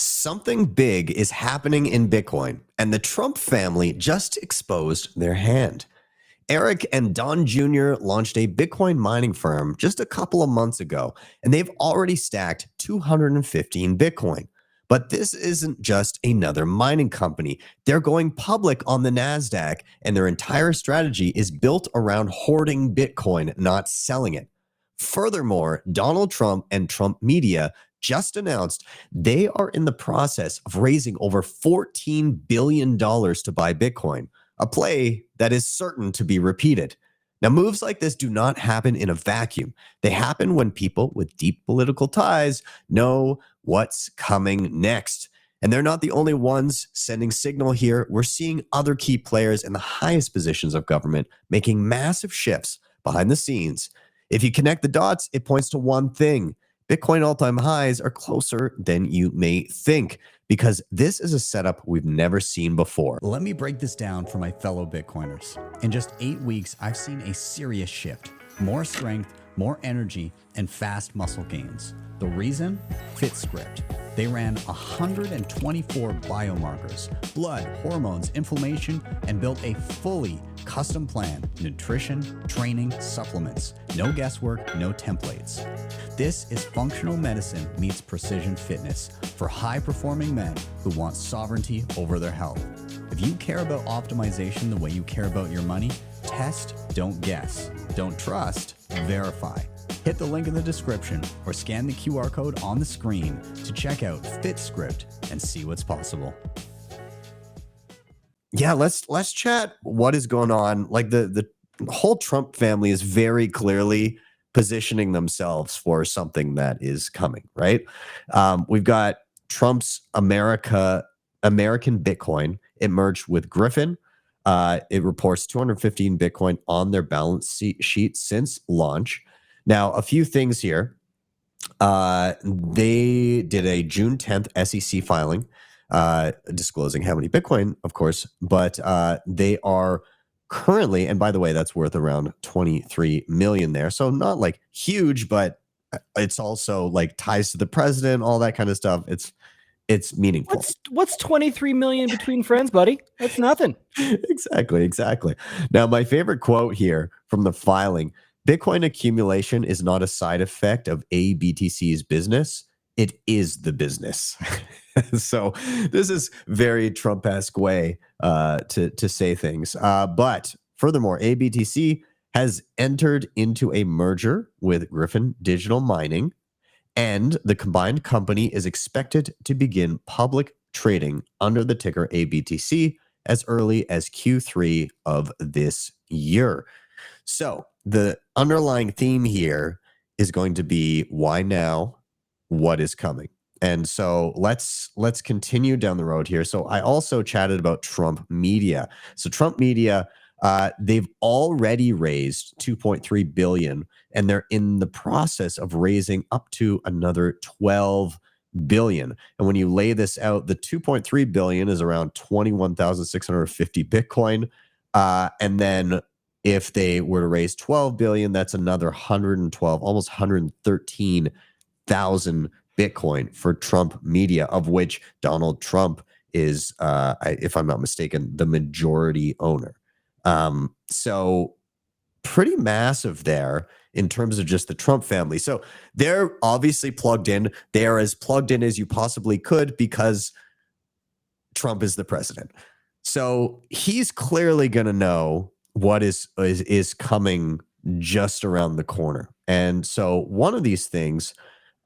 Something big is happening in Bitcoin, and the Trump family just exposed their hand. Eric and Don Jr. launched a Bitcoin mining firm just a couple of months ago, and they've already stacked 215 Bitcoin. But this isn't just another mining company. They're going public on the NASDAQ, and their entire strategy is built around hoarding Bitcoin, not selling it. Furthermore, Donald Trump and Trump Media just announced they are in the process of raising over $14 billion to buy Bitcoin, a play that is certain to be repeated. Now, moves like this do not happen in a vacuum. They happen when people with deep political ties know what's coming next. And they're not the only ones sending signal here. We're seeing other key players in the highest positions of government making massive shifts behind the scenes. If you connect the dots, it points to one thing. Bitcoin all-time highs are closer than you may think, because this is a setup we've never seen before. Let me break this down for my fellow Bitcoiners. In just 8 weeks, I've seen a serious shift. More strength, more energy, and fast muscle gains. The reason? FITSCRIPT. They ran 124 biomarkers, blood, hormones, inflammation, and built a fully custom plan: nutrition, training, supplements. No guesswork, no templates. This is functional medicine meets precision fitness for high-performing men who want sovereignty over their health. If you care about optimization the way you care about your money, test, don't guess. Don't trust, verify. Hit the link in the description or scan the QR code on the screen to check out FITSCRIPT and see what's possible. Yeah, let's chat what is going on. Like the whole Trump family is very clearly positioning themselves for something that is coming, right? We've got Trump's American Bitcoin. It merged with Griffin. It reports 215 Bitcoin on their balance sheet since launch. Now, a few things here. They did a June 10th SEC filing, disclosing how many Bitcoin, of course, but they are currently, and by the way, that's worth around 23 million there. So not like huge, but it's also like ties to the president, all that kind of stuff. It's meaningful. What's 23 million between friends, buddy? That's nothing. Exactly. Now, my favorite quote here from the filing: Bitcoin accumulation is not a side effect of BTC's business. It is the business. So this is very Trump-esque way to say things. But furthermore, BTC has entered into a merger with Griffin Digital Mining, and the combined company is expected to begin public trading under the ticker ABTC as early as Q3 of this year. So the underlying theme here is going to be why now, what is coming. And so let's continue down the road here. So I also chatted about Trump Media. So Trump Media, they've already raised 2.3 billion, and they're in the process of raising up to another 12 billion. And when you lay this out, the 2.3 billion is around 21,650 Bitcoin. And then if they were to raise 12 billion, that's another 112, almost 113,000 Bitcoin for Trump Media, of which Donald Trump is, if I'm not mistaken, the majority owner. So pretty massive there in terms of just the Trump family. So they're obviously plugged in. They are as plugged in as you possibly could because Trump is the president. So he's clearly going to know what is coming just around the corner. And so one of these things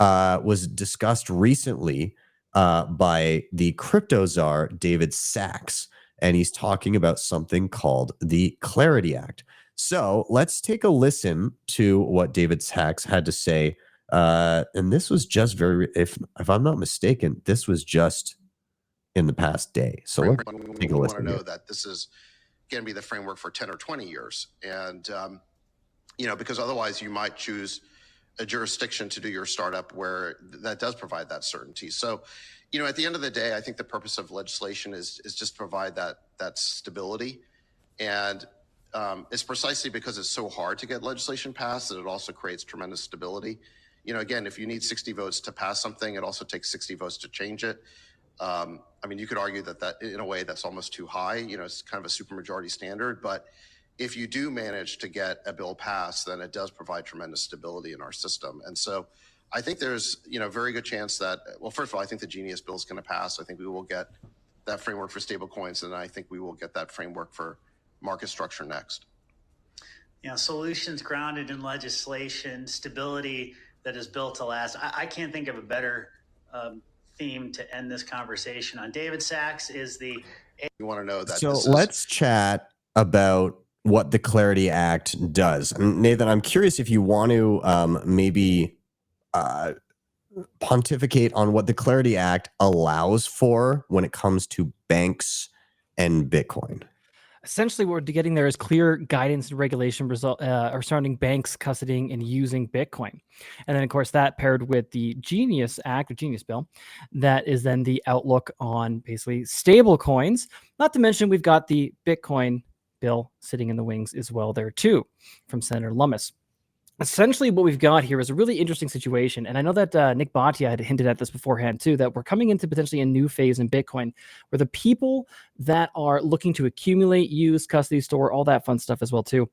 was discussed recently by the crypto czar, David Sachs, and he's talking about something called the Clarity Act. So let's take a listen to what David Sachs had to say. And this was just if I'm not mistaken, this was just in the past day. So let's take a listen. We want to know that this is going to be the framework for 10 or 20 years. And, because otherwise you might choose a jurisdiction to do your startup where that does provide that certainty. So, at the end of the day, I think the purpose of legislation is just provide that stability. And it's precisely because it's so hard to get legislation passed that it also creates tremendous stability. again, if you need 60 votes to pass something, it also takes 60 votes to change it. I mean, you could argue that in a way that's almost too high. It's kind of a supermajority standard. But if you do manage to get a bill passed, then it does provide tremendous stability in our system. And so I think there's, a very good chance that, well, first of all, I think the Genius bill is going to pass. I think we will get that framework for stablecoins, and I think we will get that framework for market structure next. Solutions grounded in legislation, stability that is built to last. I can't think of a better theme to end this conversation on. David Sachs is the... You want to know that. So let's chat about what the Clarity Act does. And Nathan, I'm curious if you want to maybe pontificate on what the Clarity Act allows for when it comes to banks and Bitcoin. Essentially, what we're getting there is clear guidance and regulation surrounding banks custodying and using Bitcoin. And then, of course, that paired with the Genius Act, or Genius Bill, that is then the outlook on basically stable coins. Not to mention, we've got the Bitcoin bill sitting in the wings as well there, too, from Senator Lummis. Essentially, what we've got here is a really interesting situation. And I know that Nick Bhatia had hinted at this beforehand, too, that we're coming into potentially a new phase in Bitcoin where the people that are looking to accumulate, use, custody, store, all that fun stuff as well, too.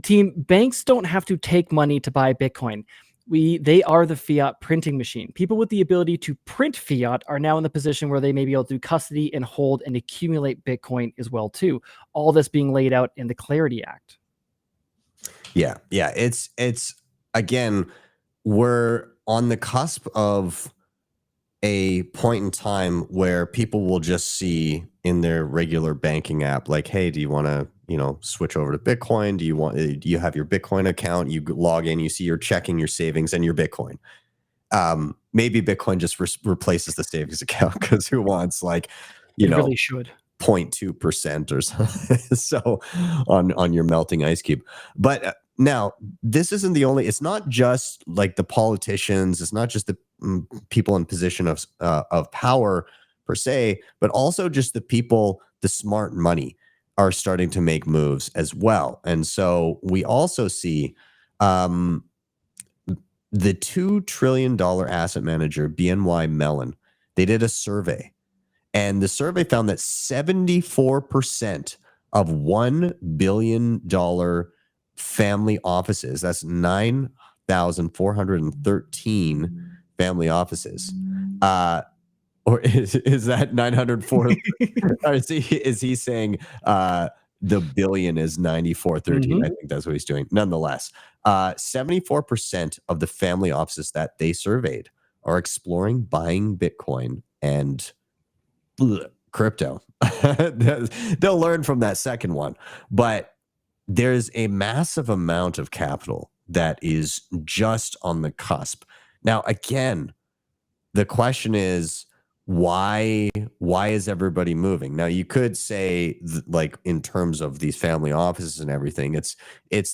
Team, banks don't have to take money to buy Bitcoin. They are the fiat printing machine. People with the ability to print fiat are now in the position where they may be able to custody and hold and accumulate Bitcoin as well, too. All this being laid out in the Clarity Act. Yeah. It's again, we're on the cusp of a point in time where people will just see in their regular banking app, like, hey, do you want to, switch over to Bitcoin? Do you have your Bitcoin account? You log in, you see your checking, your savings, and your Bitcoin. Maybe Bitcoin just replaces the savings account, because who wants really should 0.2% or something so on your melting ice cube. But now this isn't the only, it's not just like the politicians, it's not just the people in position of power per se, but also just the people, the smart money are starting to make moves as well. And so we also see the $2 trillion asset manager BNY Mellon, they did a survey. And the survey found that 74% of $1 billion family offices, that's 9,413 family offices, or is that 904? Or is he saying the billion is 9413? I think that's what he's doing. Nonetheless, 74% of the family offices that they surveyed are exploring buying Bitcoin and crypto. They'll learn from that second one, but there's a massive amount of capital that is just on the cusp. Now, again, the question is, why is everybody moving? Now, you could say like in terms of these family offices and everything, it's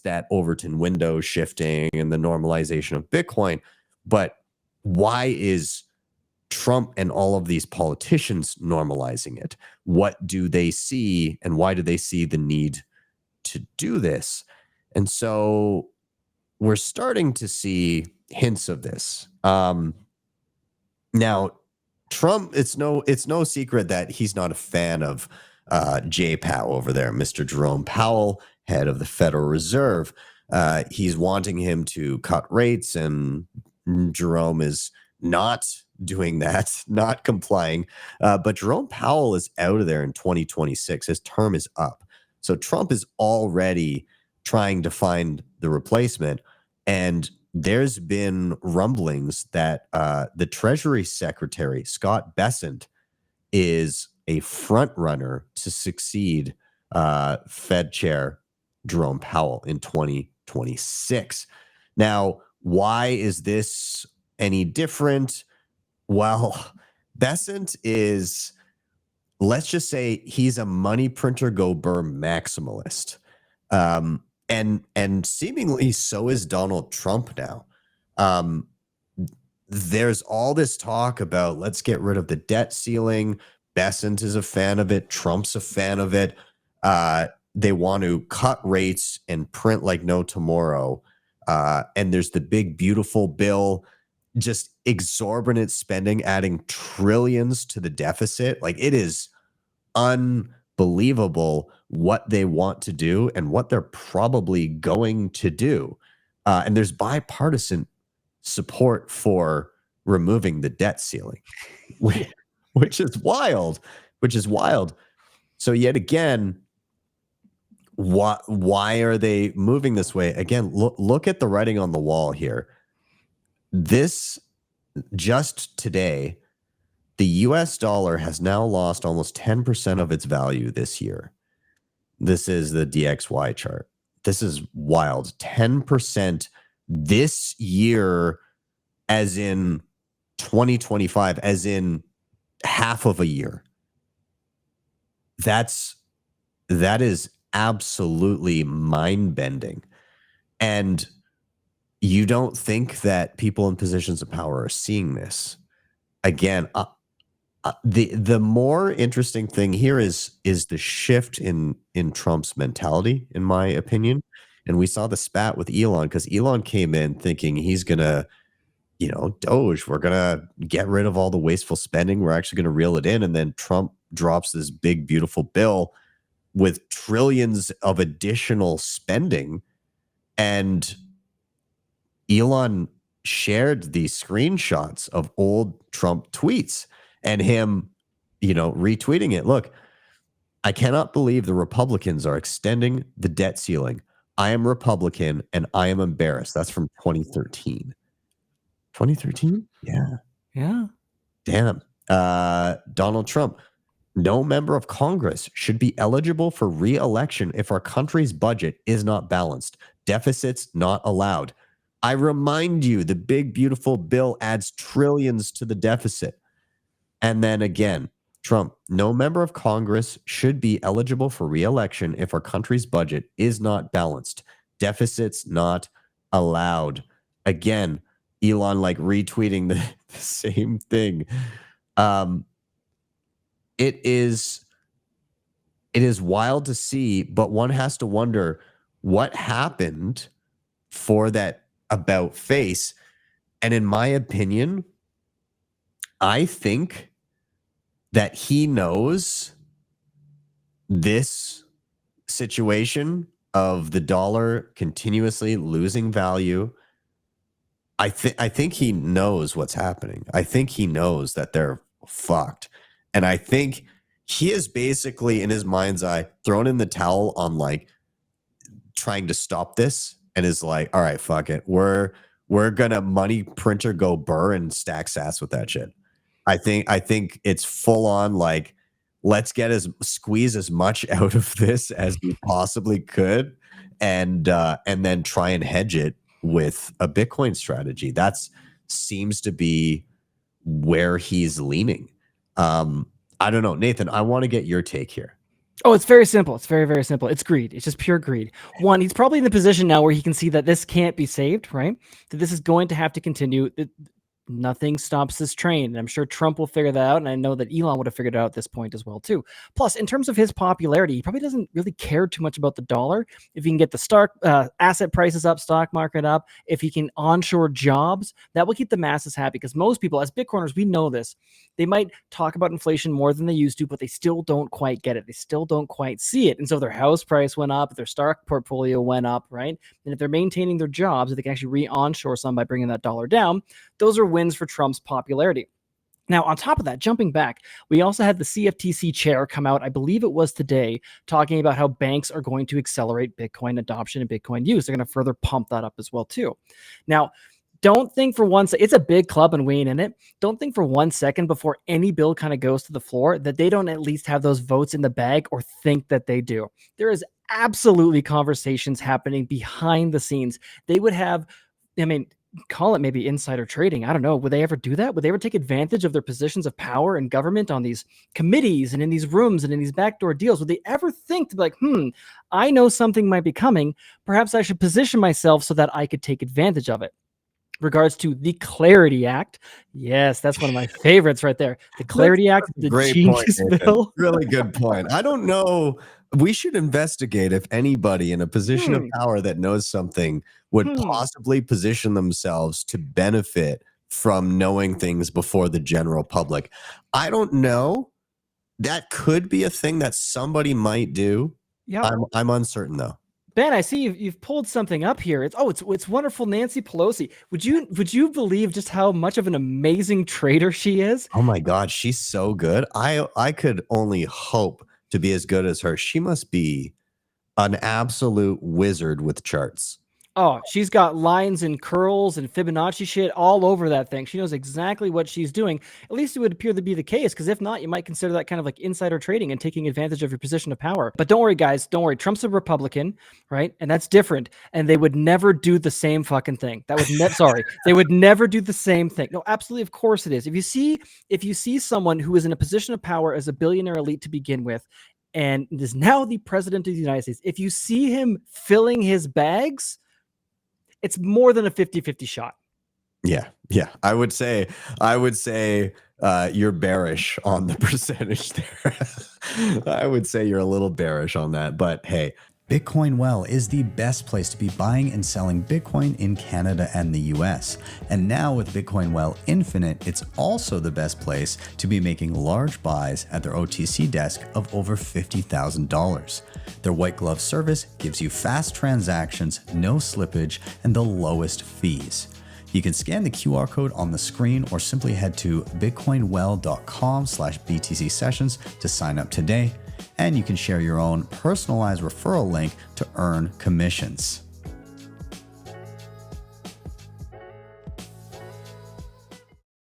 that Overton window shifting and the normalization of Bitcoin, but why is Trump and all of these politicians normalizing it? What do they see, and why do they see the need to do this? And so we're starting to see hints of this. Now, Trump, it's no secret that he's not a fan of J-Pow over there, Mr. Jerome Powell, head of the Federal Reserve. He's wanting him to cut rates, and Jerome is not doing that, not complying. But Jerome Powell is out of there in 2026. His term is up. So Trump is already trying to find the replacement. And there's been rumblings that the Treasury Secretary, Scott Bessent, is a front runner to succeed Fed Chair Jerome Powell in 2026. Now, why is this any different? Well, Bessent is, let's just say, he's a money printer go burr maximalist. And seemingly so is Donald Trump now. There's all this talk about let's get rid of the debt ceiling. Bessent is a fan of it. Trump's a fan of it. They want to cut rates and print like no tomorrow. And there's the big, beautiful bill, just exorbitant spending, adding trillions to the deficit. Like, it is unbelievable what they want to do and what they're probably going to do. And there's bipartisan support for removing the debt ceiling, which is wild, So yet again, why are they moving this way? Again, look at the writing on the wall here. This, just today, the US dollar has now lost almost 10% of its value this year. This is the DXY chart. This is wild. 10% this year, as in 2025, as in half of a year. That is absolutely mind-bending. And you don't think that people in positions of power are seeing this. Again, the more interesting thing here is the shift in Trump's mentality, in my opinion. And we saw the spat with Elon, because Elon came in thinking he's gonna, Doge, we're gonna get rid of all the wasteful spending, we're actually gonna reel it in. And then Trump drops this big, beautiful bill with trillions of additional spending. And Elon shared these screenshots of old Trump tweets and him, retweeting it. Look, I cannot believe the Republicans are extending the debt ceiling. I am Republican and I am embarrassed. That's from 2013. 2013? Yeah. Yeah. Damn. Donald Trump. No member of Congress should be eligible for re-election if our country's budget is not balanced. Deficits not allowed. I remind you, the big, beautiful bill adds trillions to the deficit. And then again, Trump, no member of Congress should be eligible for re-election if our country's budget is not balanced. Deficits not allowed. Again, Elon retweeting the same thing. It is wild to see, but one has to wonder what happened for that about face. And in my opinion, I think that he knows this situation of the dollar continuously losing value. I think he knows what's happening. I think he knows that they're fucked. And I think he is basically, in his mind's eye, thrown in the towel on trying to stop this, and is like, all right, fuck it. We're gonna money printer go burr and stack sats with that shit. I think it's full on let's squeeze as much out of this as we possibly could, and then try and hedge it with a Bitcoin strategy. That seems to be where he's leaning. I don't know, Nathan, I want to get your take here. Oh, it's very simple. It's very, very simple. It's greed. It's just pure greed. One, he's probably in the position now where he can see that this can't be saved, right? That this is going to have to continue. Nothing stops this train. And I'm sure Trump will figure that out. And I know that Elon would have figured it out at this point as well, too. Plus, in terms of his popularity, he probably doesn't really care too much about the dollar. If he can get the asset prices up, stock market up, if he can onshore jobs, that will keep the masses happy. Because most people, as Bitcoiners, we know this. They might talk about inflation more than they used to, but they still don't quite get it. They still don't quite see it. And so if their house price went up, if their stock portfolio went up, right? And if they're maintaining their jobs, if they can actually re-onshore some by bringing that dollar down, those are wins for Trump's popularity. Now, on top of that, jumping back, we also had the CFTC chair come out, I believe it was today, talking about how banks are going to accelerate Bitcoin adoption and Bitcoin use. They're going to further pump that up as well, too. Now, don't think for one second, it's a big club and we ain't in it. Don't think for 1 second before any bill kind of goes to the floor that they don't at least have those votes in the bag or think that they do. There is absolutely conversations happening behind the scenes. They would have, call it maybe insider trading. I don't know. Would they ever do that? Would they ever take advantage of their positions of power and government on these committees and in these rooms and in these backdoor deals? Would they ever think to be like, I know something might be coming. Perhaps I should position myself so that I could take advantage of it. Regards to the Clarity Act. Yes, that's one of my favorites right there. The Clarity Act, the Great Genius point, Bill. Really good point. I don't know We should investigate if anybody in a position of power that knows something would possibly position themselves to benefit from knowing things before the general public. I don't know. That could be a thing that somebody might do. Yeah. I'm uncertain though. Ben, I see you've pulled something up here. It's wonderful Nancy Pelosi. Would you believe just how much of an amazing trader she is? Oh my God, she's so good. I could only hope to be as good as her. She must be an absolute wizard with charts. Oh, she's got lines and curls and Fibonacci shit all over that thing. She knows exactly what she's doing. At least it would appear to be the case, because if not, you might consider that kind of like insider trading and taking advantage of your position of power. But don't worry, guys. Don't worry. Trump's a Republican, right? And that's different. And they would never do the same fucking thing. That would sorry. They would never do the same thing. No, absolutely. Of course it is. If you see someone who is in a position of power as a billionaire elite to begin with, and is now the president of the United States, if you see him filling his bags, it's more than a 50-50 shot. Yeah. I would say you're bearish on the percentage there. I would say you're a little bearish on that, but hey. Bitcoin Well is the best place to be buying and selling Bitcoin in Canada and the US. And now with Bitcoin Well Infinite, it's also the best place to be making large buys at their OTC desk of over $50,000. Their white glove service gives you fast transactions, no slippage, and the lowest fees. You can scan the QR code on the screen or simply head to bitcoinwell.com/BTC sessions to sign up today. And you can share your own personalized referral link to earn commissions.